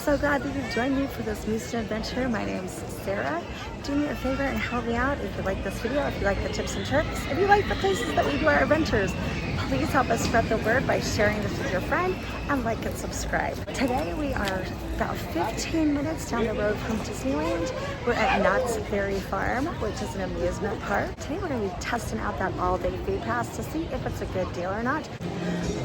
so glad that you've joined me for this Moosen Adventure. My name's Sarah. Do me a favor and help me out if you like this video, if you like the tips and tricks, if you like the places that we do our adventures. Please help us spread the word by sharing this with your friend and like and subscribe. Today we are about 15 minutes down the road from Disneyland. We're at Knott's Berry Farm, which is an amusement park. Today we're going to be testing out that all-day food pass to see if it's a good deal or not.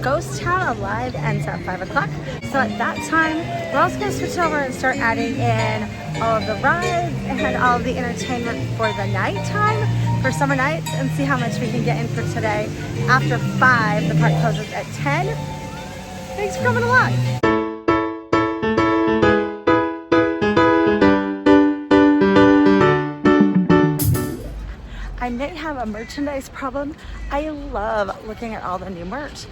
Ghost Town Alive ends at 5 o'clock. So at that time, we're also going to switch over and start adding in all of the rides and all of the entertainment for the nighttime, for summer nights, and see how much we can get in for today. After 5, the park closes at 10. Thanks for coming along. I may have a merchandise problem. I love looking at all the new merch.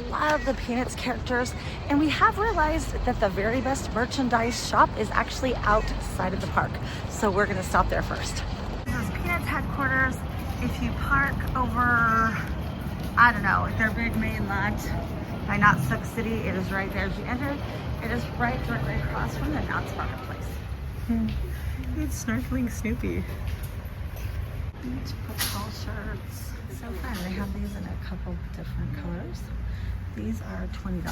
Love the Peanuts characters. And we have realized that the very best merchandise shop is actually outside of the park. So we're gonna stop there first. This is Peanuts headquarters. If you park over, I don't know, their big main lot by Knott's City, it is right there as you enter. It is right directly across from the Knott's Marketplace. It's snorkeling Snoopy. Beach football shirts. So fun. They have these in a couple different colors. These are $20.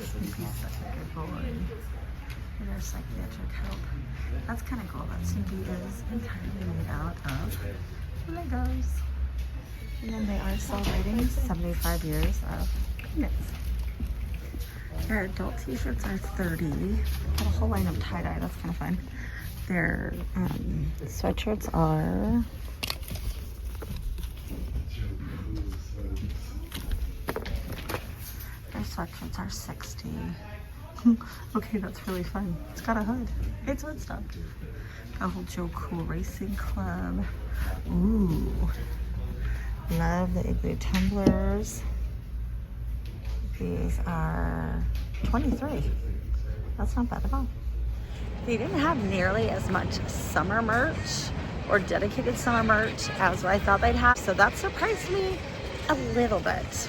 Snoopy's such a good boy. And there's psychiatric help. That's kind of cool that Snoopy is entirely made out of Legos. And then they are celebrating 75 years of Peanuts. Their adult t-shirts are $30. Got a whole line of tie-dye. That's kind of fun. Their sweatshirts are $60. Okay, that's really fun. It's got a hood. It's hood stuff. Got a whole Joe Cool Racing Club. Ooh. Love the Igloo tumblers. These are $23. That's not bad at all. They didn't have nearly as much summer merch or dedicated summer merch as I thought they'd have, so that surprised me a little bit.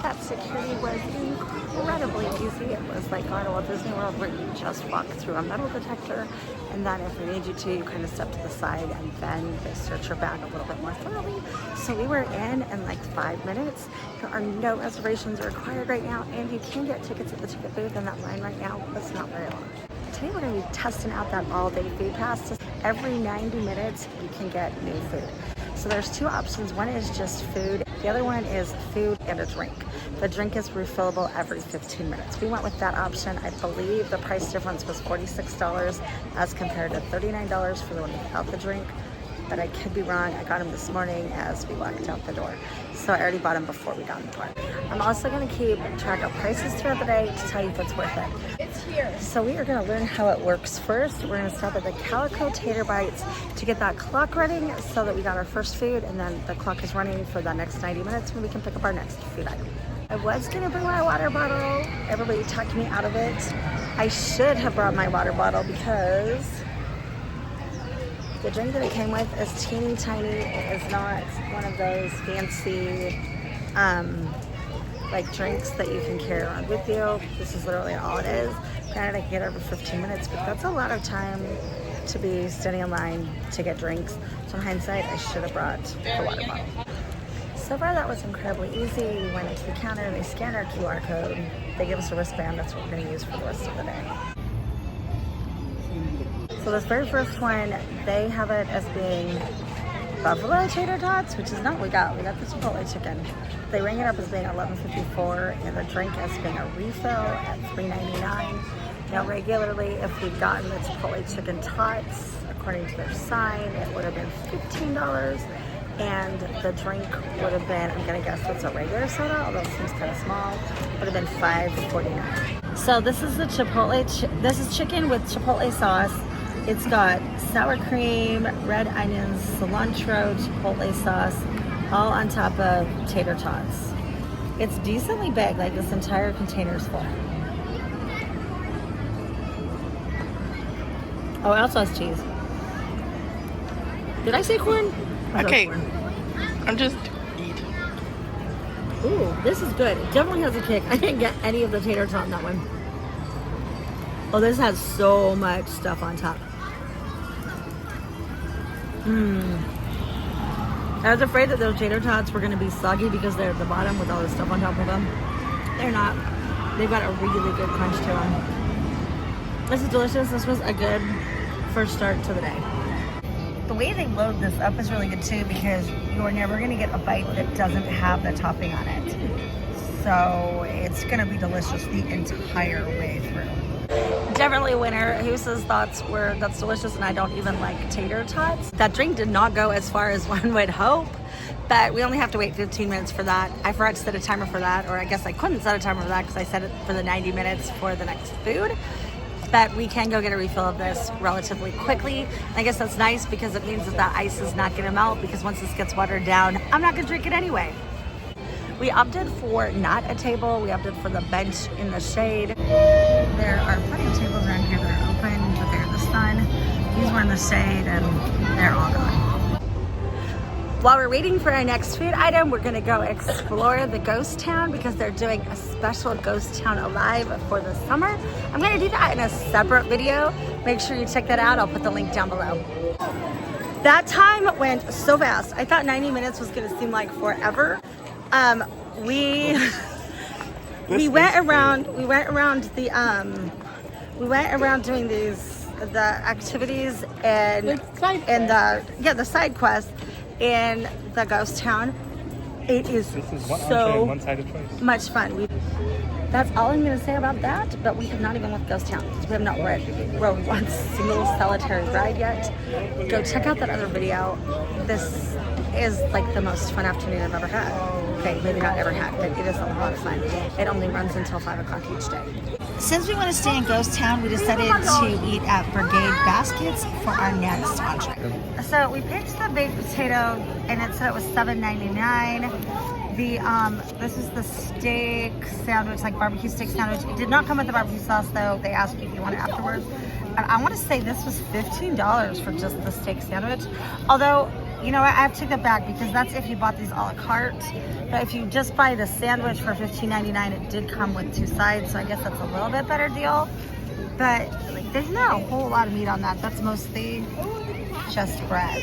That security was incredibly easy. It was like going to Walt Disney World where you just walk through a metal detector, and then if they need you to, you kind of step to the side and then they search your bag a little bit more thoroughly. So we were in like 5 minutes. There are no reservations required right now, and you can get tickets at the ticket booth, and that line right now is not very long. Today we're going to be testing out that all-day food pass. Every 90 minutes you can get new food. So there's two options. One is just food. The other one is food and a drink. The drink is refillable every 15 minutes. We went with that option. I believe the price difference was $46 as compared to $39 for the one without the drink. But I could be wrong. I got them this morning as we walked out the door. So I already bought them before we got in the park. I'm also going to keep track of prices throughout the day to tell you if it's worth it. It's here. So we are going to learn how it works first. We're going to stop at the Calico Tater Bites to get that clock running so that we got our first food, and then the clock is running for the next 90 minutes when we can pick up our next food item. I was going to bring my water bottle. Everybody talked me out of it. I should have brought my water bottle because the drink that it came with is teeny tiny. It is not one of those fancy like drinks that you can carry around with you. This is literally all it is. Granted, I can get it every 15 minutes, but that's a lot of time to be standing in line to get drinks. So in hindsight, I should have brought the water bottle. So far, that was incredibly easy. We went into the counter, they scanned our QR code. They give us a wristband. That's what we're going to use for the rest of the day. So this very first one, they have it as being buffalo tater tots, which is not what we got. We got the Chipotle chicken. They ring it up as being $11.54, and the drink as being a refill at $3.99. Now regularly, if we'd gotten the Chipotle chicken tots, according to their sign, it would have been $15, and the drink would have been, I'm gonna guess that's a regular soda, although it seems kind of small, would have been $5.49. So this is the Chipotle, this is chicken with Chipotle sauce. It's got sour cream, red onions, cilantro, Chipotle sauce, all on top of tater tots. It's decently big, like this entire container is full. Oh, it also has cheese. Did I say corn? Okay, I'm just eat. Ooh, this is good. It definitely has a kick. I didn't get any of the tater tot in that one. Oh, this has so much stuff on top. I was afraid that those tater tots were going to be soggy because they're at the bottom with all this stuff on top of them. They're not. They've got a really good crunch to them. This is delicious. This was a good first start to the day. The way they load this up is really good too, because you're never going to get a bite that doesn't have the topping on it. So it's going to be delicious the entire way through. Definitely a winner. Who says thoughts were that's delicious, and I don't even like tater tots. That drink did not go as far as one would hope, but we only have to wait 15 minutes for that. I forgot to set a timer for that, or I guess I couldn't set a timer for that because I set it for the 90 minutes for the next food. But we can go get a refill of this relatively quickly. And I guess that's nice because it means that ice is not gonna melt, because once this gets watered down, I'm not gonna drink it anyway. We opted for not a table. We opted for the bench in the shade. There are plenty of tables around here that are open, but they're in the sun. These were in the shade and they're all gone. While we're waiting for our next food item, we're gonna go explore the ghost town because they're doing a special ghost town alive for the summer. I'm gonna do that in a separate video. Make sure you check that out. I'll put the link down below. That time went so fast. I thought 90 minutes was gonna seem like forever. We went around doing the activities and the side quests in the ghost town. It is so much fun. That's all I'm going to say about that, but we have not even left Ghost Town because we have not rode one single solitary ride yet. Go check out that other video. This is like the most fun afternoon I've ever had. Okay, maybe not ever had, but it is a lot of fun. It only runs until 5 o'clock each day. Since we want to stay in Ghost Town, we decided to eat at Brigade Baskets for our next entree. So we picked the baked potato, and it said it was $7.99. This is the steak sandwich, like barbecue steak sandwich. It did not come with the barbecue sauce though. They asked you if you want it afterwards. And I want to say this was $15 for just the steak sandwich. Although, you know what, I have to take that back because that's if you bought these a la carte. But if you just buy the sandwich for $15.99, it did come with 2 sides. So I guess that's a little bit better deal. But like, there's not a whole lot of meat on that. That's mostly just bread.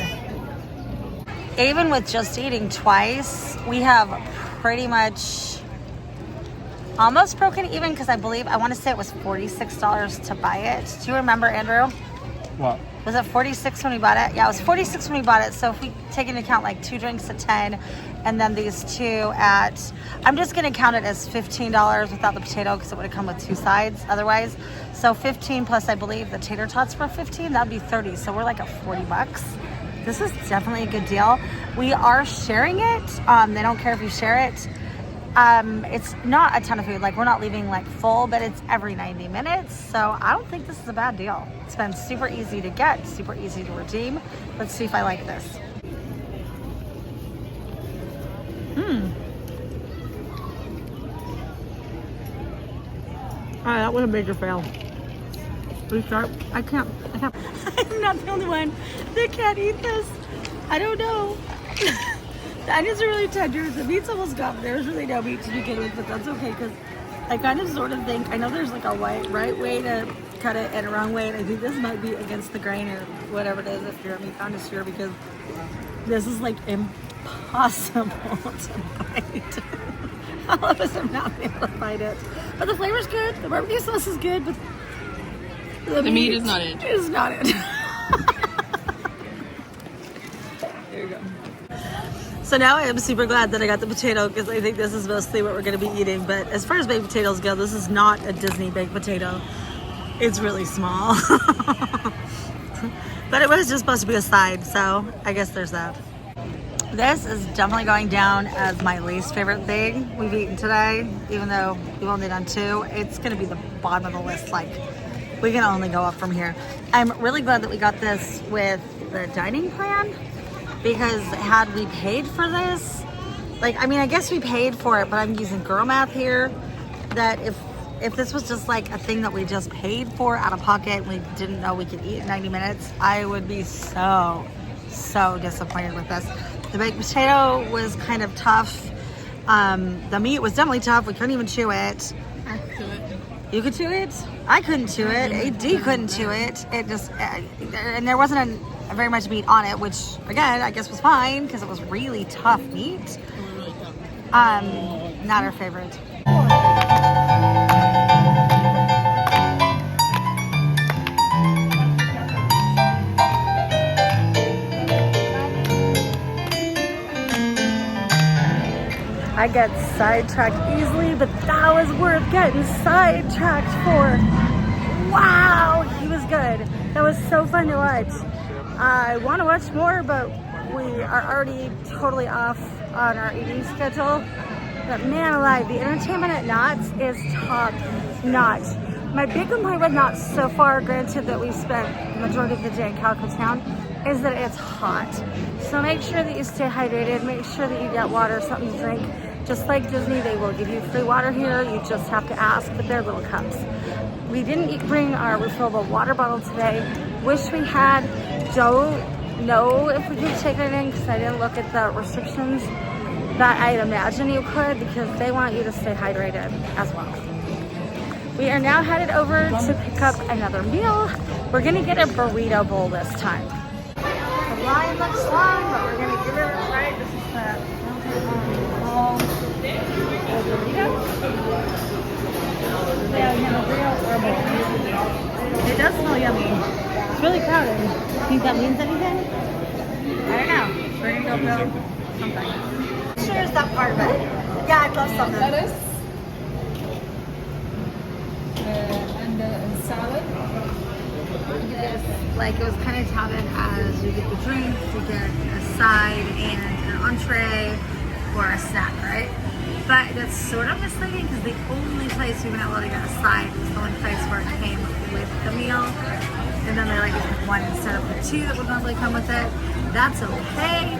Even with just eating twice, we have pretty much almost broken even because I want to say it was $46 to buy it. Do you remember, Andrew? What? Was it 46 when we bought it? Yeah, it was 46 when we bought it. So if we take into account like 2 drinks at 10 and then these 2 at, I'm just going to count it as $15 without the potato because it would have come with 2 sides otherwise. So 15 plus I believe the tater tots were 15, that'd be 30. So we're like at $40. This is definitely a good deal. We are sharing it. They don't care if you share it. It's not a ton of food. Like, we're not leaving like full, but it's every 90 minutes. So I don't think this is a bad deal. It's been super easy to get, super easy to redeem. Let's see if I like this. All right, that was a major fail. Pretty sharp. I can't. I'm not the only one that can't eat this. I don't know. The onions are really tender. The meat's almost gone. There's really no meat to begin with, but that's okay because I kind of sort of think, I know there's like a right way to cut it and a wrong way, and I think this might be against the grain or whatever it is if you're a meat connoisseur, because this is like impossible to bite. All of us have not been able to bite it. But the flavor's good. The barbecue sauce is good, but the meat is not it. Is not it. There you go. So now I am super glad that I got the potato because I think this is mostly what we're going to be eating. But as far as baked potatoes go, this is not a Disney baked potato. It's really small. But it was just supposed to be a side, so I guess there's that. This is definitely going down as my least favorite thing we've eaten today, even though we've only done 2. It's going to be the bottom of the list. Like, we can only go up from here. I'm really glad that we got this with the dining plan, because had we paid for this, like, I mean, I guess we paid for it, but I'm using girl math here, that if this was just like a thing that we just paid for out of pocket and we didn't know we could eat in 90 minutes, I would be so disappointed with this. The baked potato was kind of tough. The meat was definitely tough. We couldn't even chew it. I could. You could chew it? I couldn't chew it. AD couldn't chew it. It just, and there wasn't very much meat on it, which again, I guess was fine because it was really tough meat. Not our favorite. I get sidetracked easily, but that was worth getting sidetracked for. Wow, he was good. That was so fun to watch. I want to watch more, but we are already totally off on our eating schedule. But man alive, the entertainment at Knott's is top notch. My big complaint with Knott's so far, granted that we spent the majority of the day in Calico Town, is that it's hot. So make sure that you stay hydrated, make sure that you get water, something to drink. Just like Disney, they will give you free water here. You just have to ask, but they're little cups. We didn't bring our refillable water bottle today. Wish we had. Don't know if we could take it in because I didn't look at the restrictions. But I'd imagine you could because they want you to stay hydrated as well. We are now headed over to pick up another meal. We're gonna get a burrito bowl this time. The line looks long, but we're gonna give it a try. This is the burrito. It does smell yummy. It's really crowded. Think that means anything? I don't know. We're gonna go build something. Sure is that part of it. Yeah, I'd love something. Lettuce. And salad. Yes, like it was kind of touted as you get the drinks, you get a side and an entree or a snack, right? But that's sort of misleading because the only place you've been able to get a side is the only place where it came with the meal. And then they let you pick one instead of the two that would normally come with it. That's okay.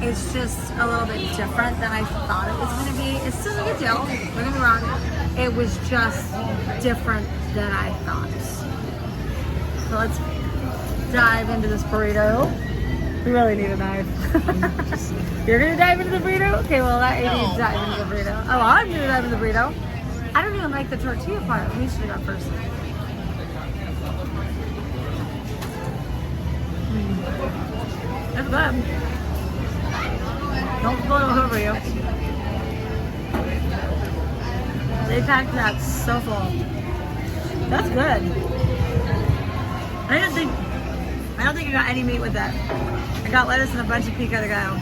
It's just a little bit different than I thought it was going to be. It's still a good deal, don't get me wrong. It was just different than I thought. So let's dive into this burrito. We really need a knife. You're gonna dive into the burrito? Okay, well that AD dive into the burrito. Oh, I'm gonna dive into the burrito. I don't even like the tortilla part. We should do that first. That's good. Don't blow it over you. They packed that so full. That's good. I don't think I got any meat with that. I got lettuce and a bunch of pico to go.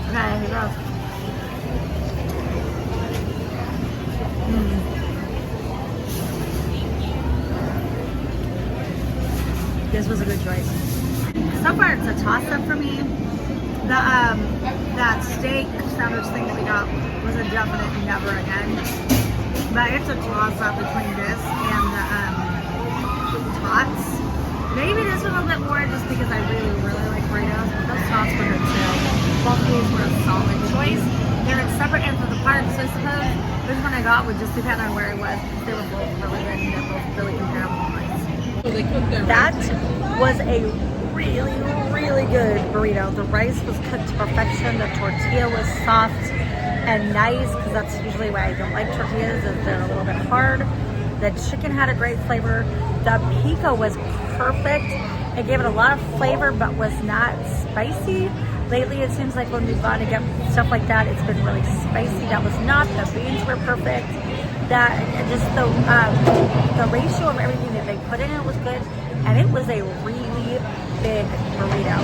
Okay, here we go. This was a good choice. So far, it's a toss-up for me. That steak sandwich thing that we got was a definite never again. But it's a toss-up between this and the tots. Maybe this one a little bit more just because I really, really like burritos. But those tots were good too. Both of these were a solid choice. They're at separate ends of the parks, I suppose. Which one I got would just depend on where it was. They were both really good and they're both really comparable price. That was a really, really good burrito. The rice was cooked to perfection. The tortilla was soft and nice because that's usually why I don't like tortillas, is they're a little bit hard. The chicken had a great flavor. The pico was perfect. It gave it a lot of flavor but was not spicy. Lately it seems like when we've gone to get stuff like that, it's been really spicy. That was not. The beans were perfect. That just the ratio of everything that they put in it was good, and it was a really big burrito.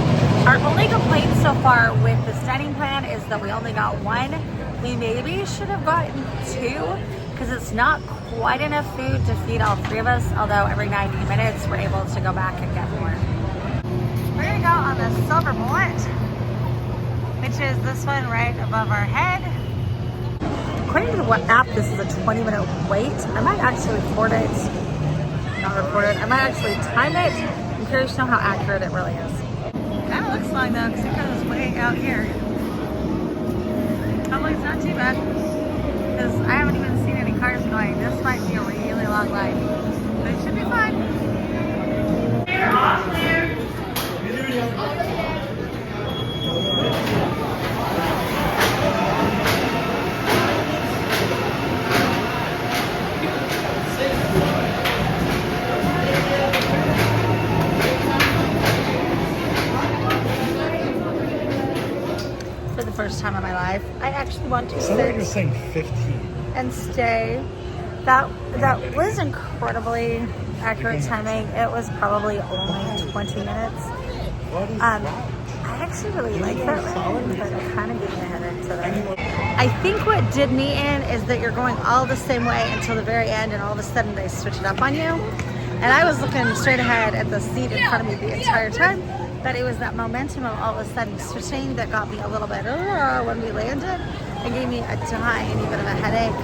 Our only complaint so far with this dining plan is that we only got one. We maybe should have gotten two because it's not quite enough food to feed all three of us, although every 90 minutes we're able to go back and get more. We're gonna go on the silver bullet, which is this one right above our head. According to the app, this is a 20-minute wait. I might actually record it. Not record it. I might actually time it. I'm curious to know how accurate it really is. Kind of looks long though, because it goes way out here. Hopefully it's not too bad, because I haven't even seen any cars going. This might be a really long line, but it should be fine. Here, off there. you want to Somebody was sit saying 15. and stay. That was incredibly accurate timing. It was probably only 20 minutes. What is I that? actually really like that ride, but it kind of gave me a headache today. I think what did me in is that you're going all the same way until the very end, and all of a sudden they switch it up on you. And I was looking straight ahead at the seat in front of me the entire time, but it was that momentum of all of a sudden switching that got me a little bit when we landed and gave me a tiny bit of a headache.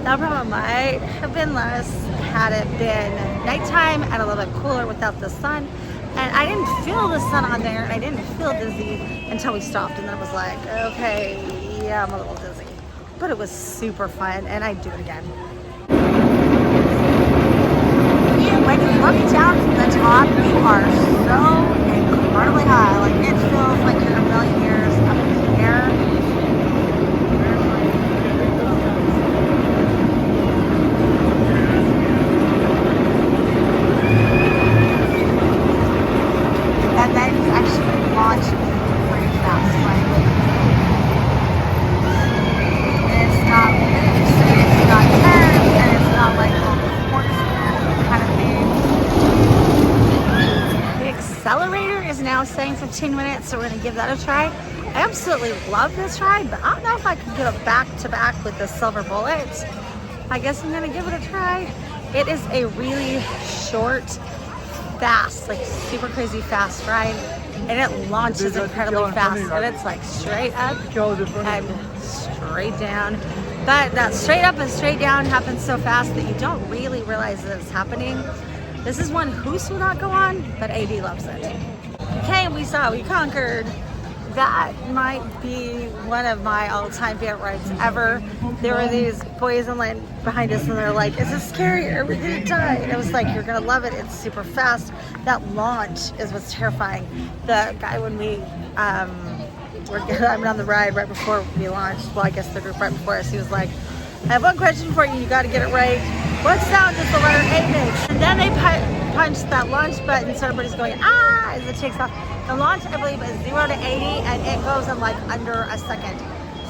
That problem might have been less had it been nighttime and a little bit cooler without the sun. And I didn't feel the sun on there, and I didn't feel dizzy until we stopped. And then it was like, okay, yeah, I'm a little dizzy. But it was super fun, and I'd do it again. When you look down from the top, you are so incredibly high. Like, it feels like you're a million years up in the air. And then you actually launch pretty fast, right? And it's not loose, and it's not curved, and it's not like a horse kind of thing. The Accelerator is now saying 15 minutes, so we're gonna give that a try. I absolutely love this ride, but I don't know if I can get it back to back with the Silver Bullet. I guess I'm gonna give it a try. It is a really short, fast, like super crazy fast ride, and it launches incredibly fast, and it's like straight up and straight down. But that straight up and straight down happens so fast that you don't really realize that it's happening. This is one Hoos will not go on, but AD loves it. Okay, we conquered. That might be one of my all-time favorite rides ever. There were these boys in line behind us, and they're like, is it scary? Are we gonna die? And it was like, you're gonna love it. It's super fast. That launch is what's terrifying. The guy, when we were getting on the ride right before we launched, well, I guess the group right before us, he was like, I have one question for you. You got to get it right. What sound does the letter A make? And then they punched that launch button, so everybody's going, ah, as it takes off. The launch, I believe, is 0 to 80, and it goes in like under a second.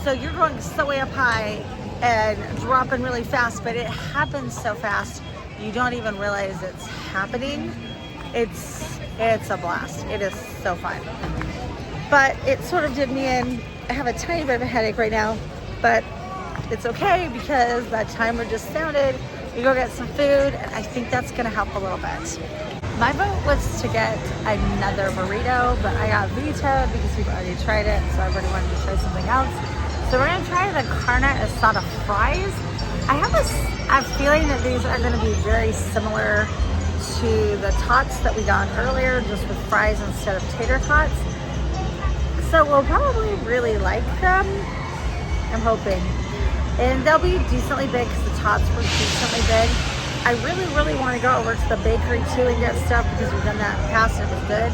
So you're going so way up high and dropping really fast, but it happens so fast, you don't even realize it's happening. It's a blast. It is so fun. But it sort of did me in. I have a tiny bit of a headache right now, but it's okay because that timer just sounded. We go get some food, and I think that's gonna help a little bit. My vote was to get another burrito, but I got vetoed because we've already tried it, so I really wanted to try something else. So we're gonna try the Carne asada fries. I have a feeling that these are gonna be very similar to the tots that we got earlier, just with fries instead of tater tots. So we'll probably really like them, I'm hoping. And they'll be decently big because the tots were decently big. I really want to go over to the bakery too and get stuff because we've done that in the past and it was good.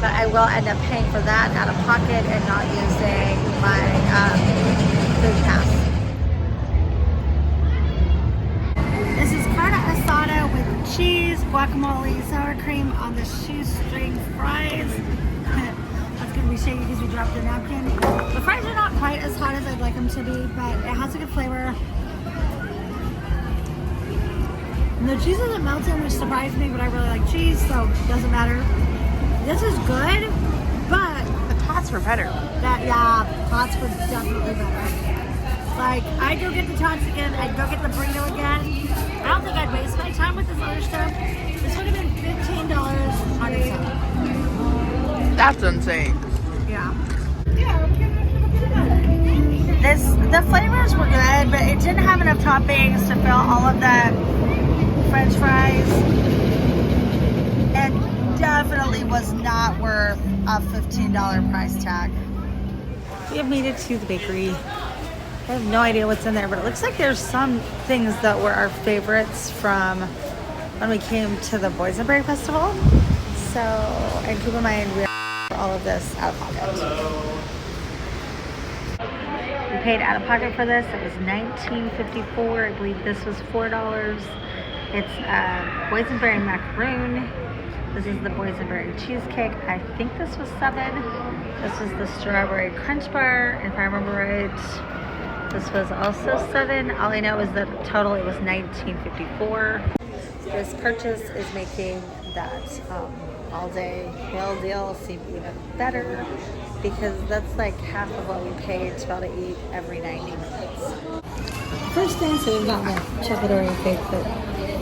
But I will end up paying for that out of pocket and not using my food pass. This is Carne asada with cheese, guacamole, sour cream on the shoestring fries. That's going to be shaky because we dropped the napkin. The fries are not quite as hot as I'd like them to be, but it has a good flavor. And the cheese isn't melting, which surprised me, but I really like cheese, so it doesn't matter. This is good, but The tots were better. tots were definitely better. Like, I'd go get the tots again, I'd go get the burrito again. I don't think I'd waste my time with this other stuff. This would have been $15 on its own. That's insane. Yeah. The flavors were good, but it didn't have enough toppings to fill all of the French fries, and definitely was not worth a $15 price tag. We have made it to the bakery. I have no idea what's in there, but it looks like there's some things that were our favorites from when we came to the Boysenberry Festival. So, and keep in mind, we are all of this out of pocket. We paid out of pocket for this. It was $19.54. I believe this was $4. It's boysenberry macaroon. This is the boysenberry cheesecake. I think this was $7. This is the strawberry crunch bar. If I remember right, This was also $7. All I know is that total it was $19.54. This purchase is making that all-day meal deal seem even better because that's like half of what we paid to be able to eat every 90 minutes. First thing, so we've got the chocolate Oreo cake that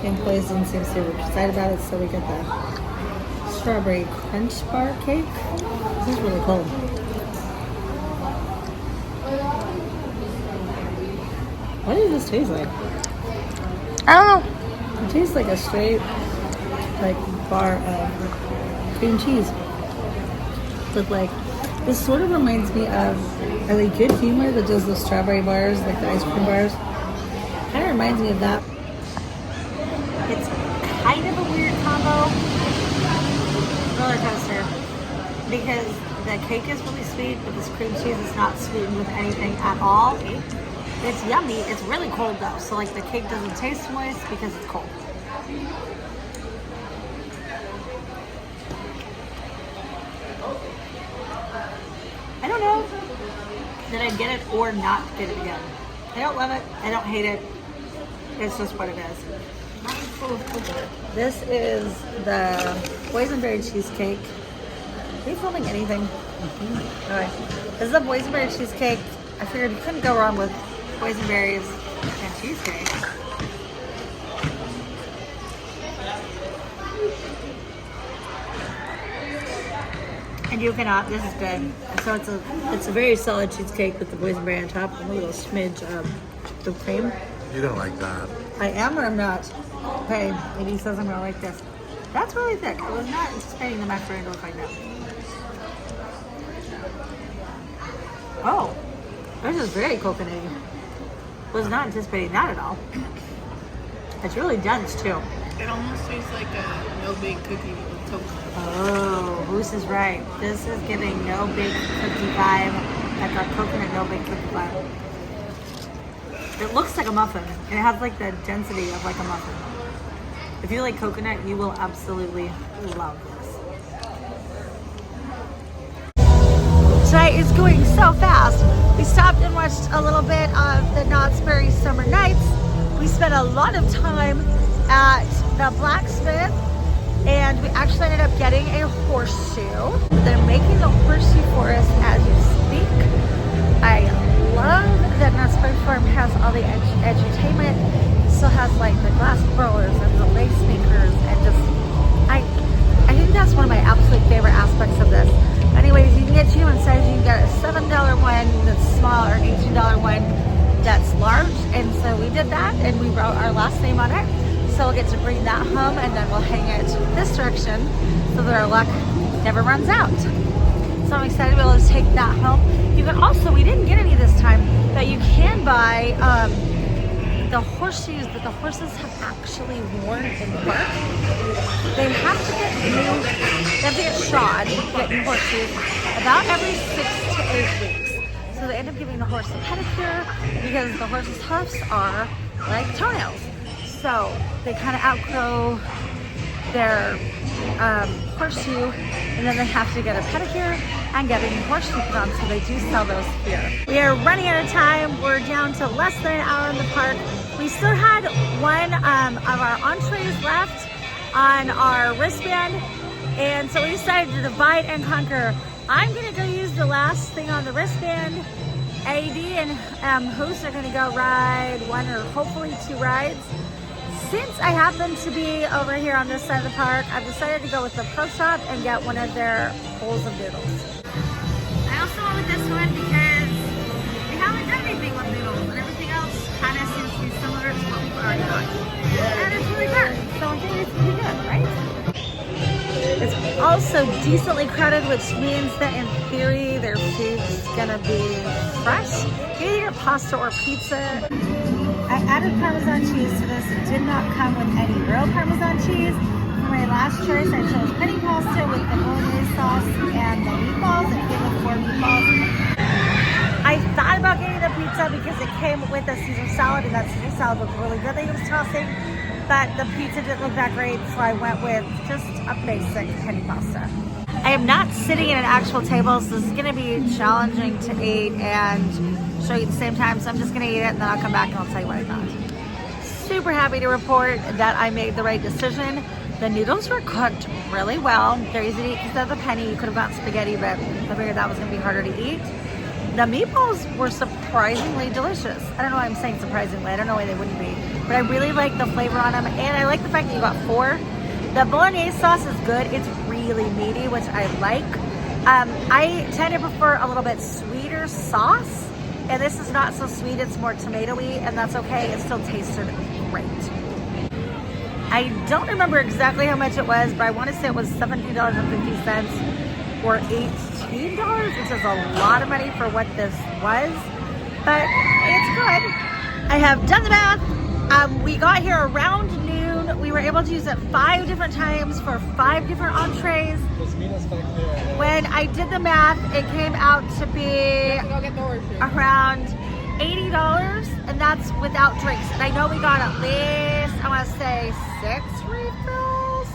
the employees didn't seem super excited about it, so we got the strawberry crunch bar cake. This is really cool. What does this taste like? I don't know. It tastes like a straight, like, bar of cream cheese. With like, this sort of reminds me of really Good Humor that does the strawberry bars, like the ice cream bars. Kind of reminds me of that. It's kind of a weird combo roller coaster because the cake is really sweet, but this cream cheese is not sweetened with anything at all. It's yummy. It's really cold though, so like the cake doesn't taste moist because it's cold. I don't know that I'd get it or not get it again. I don't love it. I don't hate it. It's just what it is. This is the boysenberry cheesecake. Are you filming anything? Mm-hmm. All right. This is the boysenberry cheesecake. I figured you couldn't go wrong with boysenberries and cheesecake. And you cannot. This is good. So it's a very solid cheesecake with the boysenberry on top and a little smidge of the cream. You don't like that. I am or I'm not? Okay, maybe he says I'm gonna like this. That's really thick. I was not anticipating the macaroni to look like that. Oh, this is very coconutty. Was not anticipating that at all. It's really dense too. It almost tastes like a no-bake cookie with coconut. Oh, Moose is right. This is giving no big cookie vibe, like a coconut no big cookie vibe. It looks like a muffin, and it has like the density of like a muffin. If you like coconut, you will absolutely love this. Tonight is going so fast. We stopped and watched a little bit of the Knott's Berry Summer Nights. We spent a lot of time at the Blacksmith, and we actually ended up getting a horseshoe. They're making the horseshoe for us as you speak. I love that Knott's Berry Farm has all the edutainment. It still has like the glass growers and the lace makers, and just I think that's one of my absolute favorite aspects of this. Anyways, you can get two in size. You can get a $7 one that's small or an $18 one that's large. And so we did that, and we wrote our last name on it. So we'll get to bring that home, and then we'll hang it this direction so that our luck never runs out. So I'm excited to be able to take that home. You can also, we didn't get any this time, but you can buy the horseshoes that the horses have actually worn in park. They have to get shod, get new horseshoes about every 6 to 8 weeks. So they end up giving the horse a pedicure because the horse's hoofs are like toenails. So they kind of outgrow their horseshoe, and then they have to get a pedicure and get a new horseshoe put on, so they do sell those here. We are running out of time. We're down to less than an hour in the park. We still had one of our entrees left on our wristband, and so we decided to divide and conquer. I'm gonna go use the last thing on the wristband. AD and Host are gonna go ride one or hopefully 2 rides. Since I happen to be over here on this side of the park, I've decided to go with the Pro Shop and get one of their bowls of noodles. I also went with this one because we haven't done anything with noodles, and everything else kind of seems to be similar to what we've already done. And it's really good, so I think it's pretty good, right? It's also decently crowded, which means that in theory their food's gonna be fresh. You can get pasta or pizza. I added Parmesan cheese to this. It did not come with any real Parmesan cheese. For my last choice, I chose penny pasta with the bolognese sauce and the meatballs. It came with 4 meatballs. I thought about getting the pizza because it came with a Caesar salad, and that Caesar salad looked really good that he was tossing. But the pizza didn't look that great, so I went with just a basic penny pasta. I am not sitting at an actual table, so this is gonna be challenging to eat and show you at the same time. So I'm just gonna eat it and then I'll come back and I'll tell you what I thought. Super happy to report that I made the right decision. The noodles were cooked really well. They're easy to eat because of the penny. You could have gotten spaghetti, but I figured that was gonna be harder to eat. The meatballs were surprisingly delicious. I don't know why I'm saying surprisingly. I don't know why they wouldn't be. But I really like the flavor on them. And I like the fact that you got 4. The bolognese sauce is good. It's really meaty, which I like. I tend to prefer a little bit sweeter sauce. And this is not so sweet. It's more tomatoey, and that's okay. It still tasted great. I don't remember exactly how much it was, but I want to say it was $17.50 or $18, which is a lot of money for what this was, but it's good. I have done the math. We got here around noon. We were able to use it 5 different times for 5 different entrees. When I did the math, it came out to be around $80, and that's without drinks. And I know we got at least, I want to say 6 refills,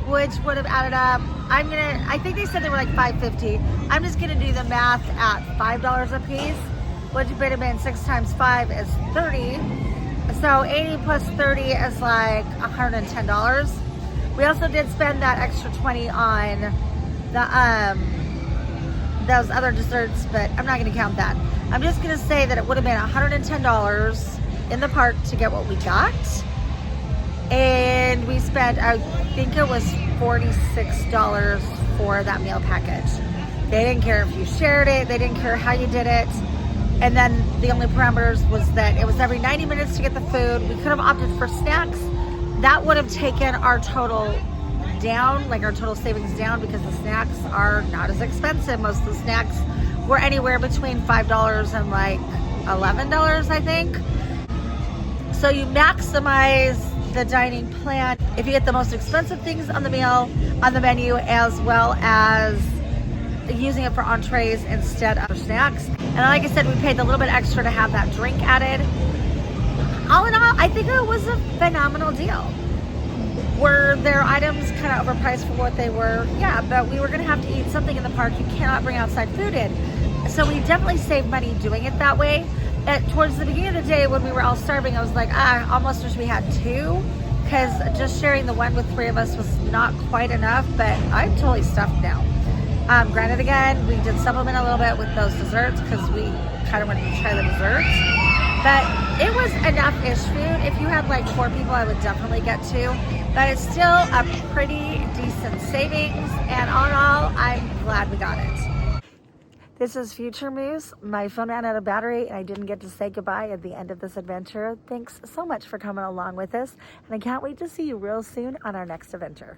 which would have added up. I think they said they were like $5.50. I'm just gonna do the math at $5 a piece, which would have been 6 times 5 is 30. So 80 plus 30 is like $110. We also did spend that extra 20 on the those other desserts, but I'm not gonna count that. I'm just gonna say that it would have been $110 in the park to get what we got. And we spent, I think it was $46 for that meal package. They didn't care if you shared it, they didn't care how you did it. And then the only parameters was that it was every 90 minutes to get the food. We could have opted for snacks. That would have taken our total down, like our total savings down, because the snacks are not as expensive. Most of the snacks were anywhere between $5 and like $11, I think. So you maximize the dining plan if you get the most expensive things on the menu, as well as using it for entrees instead of snacks. And like I said, we paid a little bit extra to have that drink added. All in all, I think it was a phenomenal deal. Were their items kind of overpriced for what they were? Yeah, but we were gonna have to eat something in the park. You cannot bring outside food in. So we definitely saved money doing it that way. Towards the beginning of the day when we were all starving, I was like, I almost wish we had 2, because just sharing the one with 3 of us was not quite enough, but I'm totally stuffed now. Granted, again, we did supplement a little bit with those desserts because we kind of wanted to try the desserts, but it was enough-ish food. If you had like 4 people, I would definitely get 2, but it's still a pretty decent savings, and all in all, I'm glad we got it. This is Future Moose. My phone ran out of battery and I didn't get to say goodbye at the end of this adventure. Thanks so much for coming along with us, and I can't wait to see you real soon on our next adventure.